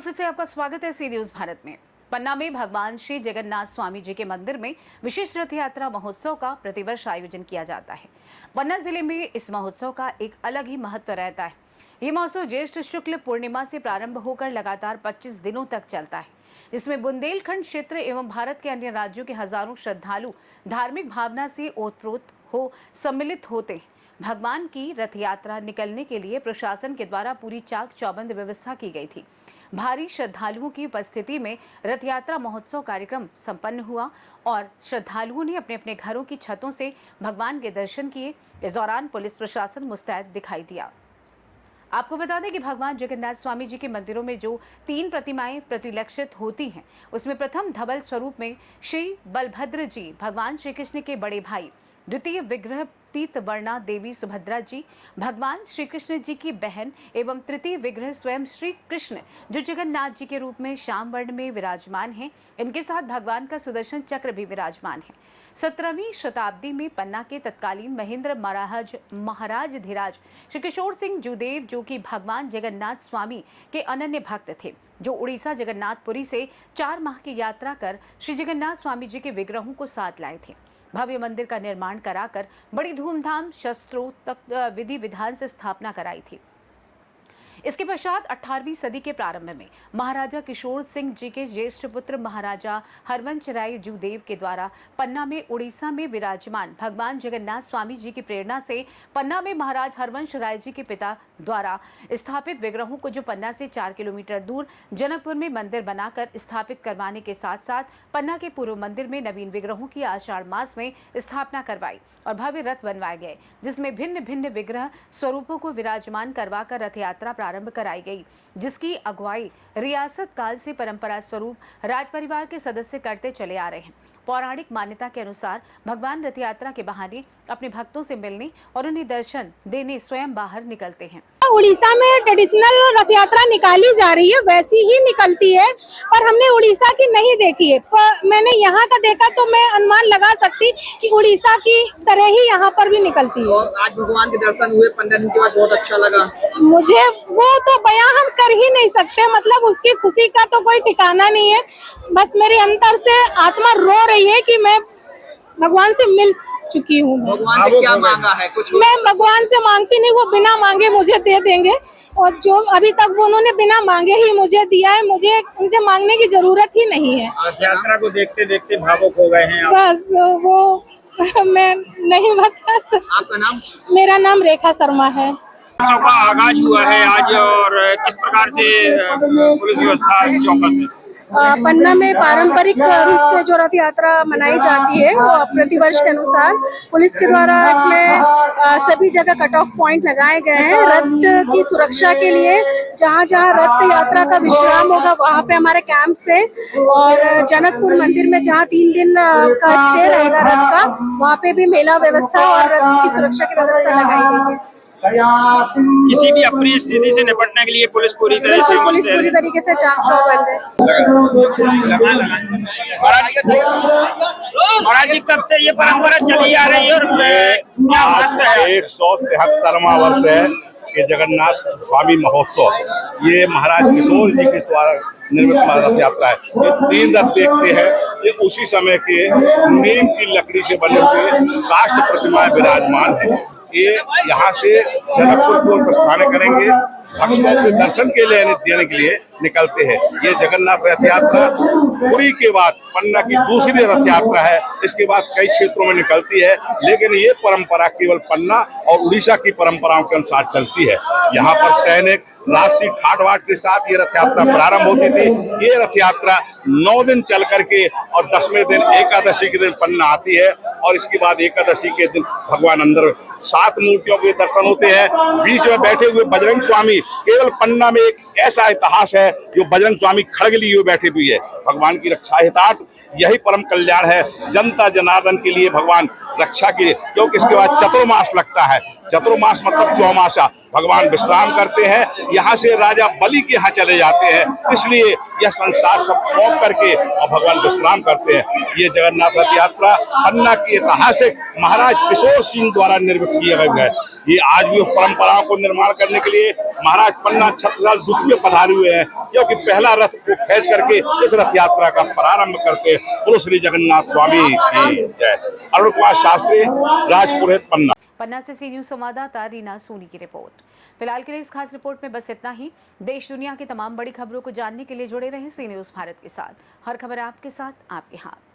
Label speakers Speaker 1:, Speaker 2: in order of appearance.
Speaker 1: फिर से आपका स्वागत है सी न्यूज भारत में। पन्ना में भगवान श्री जगन्नाथ स्वामी जी के मंदिर में विशेष रथ यात्रा महोत्सव का प्रतिवर्ष आयोजन किया जाता है। पन्ना जिले में इस महोत्सव का एक अलग ही महत्व रहता है। ये महोत्सव ज्येष्ठ शुक्ल पूर्णिमा से प्रारंभ होकर लगातार 25 दिनों तक चलता है, जिसमें बुंदेलखंड क्षेत्र एवं भारत के अन्य राज्यों के हजारों श्रद्धालु धार्मिक भावना से ओतप्रोत हो सम्मिलित होते हैं। भगवान की रथ यात्रा निकलने के लिए प्रशासन के द्वारा पूरी चाक चौबंद व्यवस्था की गई थी। भारी श्रद्धालुओं की उपस्थिति में रथ यात्रा महोत्सव कार्यक्रम संपन्न हुआ और श्रद्धालुओं ने अपने अपने घरों की छतों से भगवान के दर्शन किए। इस दौरान पुलिस प्रशासन मुस्तैद दिखाई दिया। आपको बता दें कि भगवान जगन्नाथ स्वामी जी के मंदिरों में जो 3 प्रतिमाएं प्रतिलक्षित होती हैं, उसमें प्रथम धवल स्वरूप में श्री बलभद्र जी भगवान श्री कृष्ण के बड़े भाई, द्वितीय विग्रह पीत वर्णा देवी सुभद्रा जी भगवान श्री कृष्ण जी की बहन एवं तृतीय विग्रह स्वयं श्री कृष्ण जो जगन्नाथ जी के रूप में श्याम वर्ण में विराजमान हैं। इनके साथ भगवान का सुदर्शन चक्र भी विराजमान है। 17वीं शताब्दी में पन्ना के तत्कालीन महेंद्र महाराज धीराज श्री किशोर सिंह जूदेव, जो कि भगवान जगन्नाथ स्वामी के अनन्य भक्त थे, जो उड़ीसा जगन्नाथपुरी से 4 माह की यात्रा कर श्री जगन्नाथ स्वामी जी के विग्रहों को साथ लाए थे। भव्य मंदिर का निर्माण कराकर बड़ी धूमधाम शस्त्रोक्त विधि विधान से स्थापना कराई थी। इसके पश्चात 18वीं सदी के प्रारंभ में महाराजा किशोर सिंह जी के ज्येष्ठ पुत्र महाराजा हरवंश राय जूदेव के द्वारा पन्ना में उड़ीसा में विराजमान भगवान जगन्नाथ स्वामी जी की प्रेरणा से पन्ना में महाराज हरवंश राय जी के पिता द्वारा स्थापित विग्रहों को जो पन्ना से 4 किलोमीटर दूर जनकपुर में मंदिर बनाकर स्थापित करवाने के साथ साथ पन्ना के पूर्व मंदिर में नवीन विग्रहों की आषाढ़ मास में स्थापना करवाई और भव्य रथ बनवाए गए, जिसमें भिन्न भिन्न विग्रह स्वरूपों को विराजमान करवाकर रथ यात्रा प्रारंभ कराई गई, जिसकी अगुवाई रियासत काल से परंपरा स्वरूप राज परिवार के सदस्य करते चले आ रहे हैं। पौराणिक मान्यता के अनुसार भगवान रथ यात्रा के बहाने अपने भक्तों से मिलने और उन्हें दर्शन देने स्वयं बाहर निकलते हैं।
Speaker 2: उड़ीसा में ट्रेडिशनल रथ यात्रा निकाली जा रही है, वैसी ही निकलती है, पर हमने उड़ीसा की नहीं देखी है। पर मैंने यहाँ का देखा तो मैं अनुमान लगा सकती कि उड़ीसा की तरह ही यहाँ पर भी निकलती है।
Speaker 3: और आज भगवान के दर्शन हुए 15 दिन के बाद, बहुत अच्छा लगा
Speaker 2: मुझे। वो तो बयां हम कर ही नहीं सकते, मतलब उसकी खुशी का तो कोई ठिकाना नहीं है। बस मेरे अंदर से आत्मा रो रही है कि मैं भगवान से मिल चुकी हूँ।
Speaker 3: भगवान ने क्या मांगा है? कुछ
Speaker 2: मैं भगवान से मांगती नहीं, वो बिना मांगे मुझे दे देंगे, और जो अभी तक वो उन्होंने बिना मांगे ही मुझे दिया है। मुझे उनसे मांगने की जरूरत ही नहीं है।
Speaker 4: यात्रा को देखते देखते भावुक हो गए हैं आप।
Speaker 2: बस वो मैं नहीं बता सकती।
Speaker 3: आपका नाम?
Speaker 2: मेरा नाम रेखा शर्मा है।
Speaker 4: का आगाज हुआ है आज, और किस प्रकार से पुलिस व्यवस्था चौकस है?
Speaker 2: पन्ना में पारंपरिक रूप से जो रथ यात्रा मनाई जाती है, वो प्रतिवर्ष के अनुसार पुलिस के द्वारा इसमें सभी जगह कट ऑफ पॉइंट लगाए गए हैं। रथ की सुरक्षा के लिए जहाँ जहाँ रथ यात्रा का विश्राम होगा वहाँ पे हमारे कैंप से, और जनकपुर मंदिर में जहाँ 3 दिन का स्टे रहेगा रथ का, वहाँ पे भी मेला व्यवस्था और रथ की सुरक्षा की व्यवस्था लगाई गई है।
Speaker 4: किसी भी अप्रिय स्थिति से निपटने के लिए पुलिस पूरी तरह से
Speaker 2: पुलिस पूरी तरीके से चाक चौबंद है।
Speaker 4: महाराज जी, कब से ये परंपरा चली आ रही है और क्या महत्व है?
Speaker 5: 173वां वर्ष है कि जगन्नाथ स्वामी महोत्सव, ये महाराज किशोर जी के द्वारा निर्मित रथ यात्रा है। ये 3 रथ देखते हैं, ये उसी समय के नीम की लकड़ी से बने हुए काष्ठ प्रतिमाएं विराजमान है। ये यहाँ से जनकपुर की ओर प्रस्थान करेंगे, भक्तों के दर्शन के लिए देने के लिए निकलते हैं। ये जगन्नाथ रथ यात्रा पुरी के बाद पन्ना की दूसरी रथ यात्रा है। इसके बाद कई क्षेत्रों में निकलती है, लेकिन ये परंपरा केवल पन्ना और उड़ीसा की परंपराओं के अनुसार चलती है। यहाँ पर सैनिक राशि ठाट बाट के साथ ये रथ यात्रा प्रारंभ होती थी। ये रथ यात्रा 9 दिन चल करके और 10वें दिन एकादशी के दिन पन्ना आती है, और इसके बाद एकादशी के दिन भगवान अंदर 7 मूर्तियों के दर्शन होते हैं। बीच में बैठे हुए बजरंग स्वामी, केवल पन्ना में एक ऐसा इतिहास है जो बजरंग स्वामी खड़ग लिए हुए बैठे हुए है। भगवान की रक्षा हितार्थ यही परम कल्याण है, जनता जनार्दन के लिए भगवान रक्षा के लिए, क्योंकि इसके बाद चतुर्मास लगता है। चतुर्मास मतलब चौमासा, भगवान विश्राम करते हैं। यहाँ से राजा बलि के यहाँ चले जाते हैं, इसलिए यह संसार सब छोड़ करके और भगवान विश्राम करते हैं। ये जगन्नाथ रथ यात्रा पन्ना की ऐतिहासिक महाराज किशोर सिंह द्वारा निर्मित किया गया है। ये आज भी उस परंपराओं को निर्माण करने के लिए महाराज पन्ना छत्रसाल द्वितीय पधारे हुए हैं, क्योंकि पहला रथ को खींच करके इस रथ यात्रा का प्रारंभ करते बोलो श्री जगन्नाथ स्वामी की जय। अरुण कुमार शास्त्री, राजपुरोहित, पन्ना।
Speaker 1: पन्ना से सी न्यूज संवाददाता रीना सोनी की रिपोर्ट। फिलहाल के लिए इस खास रिपोर्ट में बस इतना ही। देश दुनिया की तमाम बड़ी खबरों को जानने के लिए जुड़े रहें सी न्यूज भारत के साथ। हर खबर आपके साथ, आपके हाथ।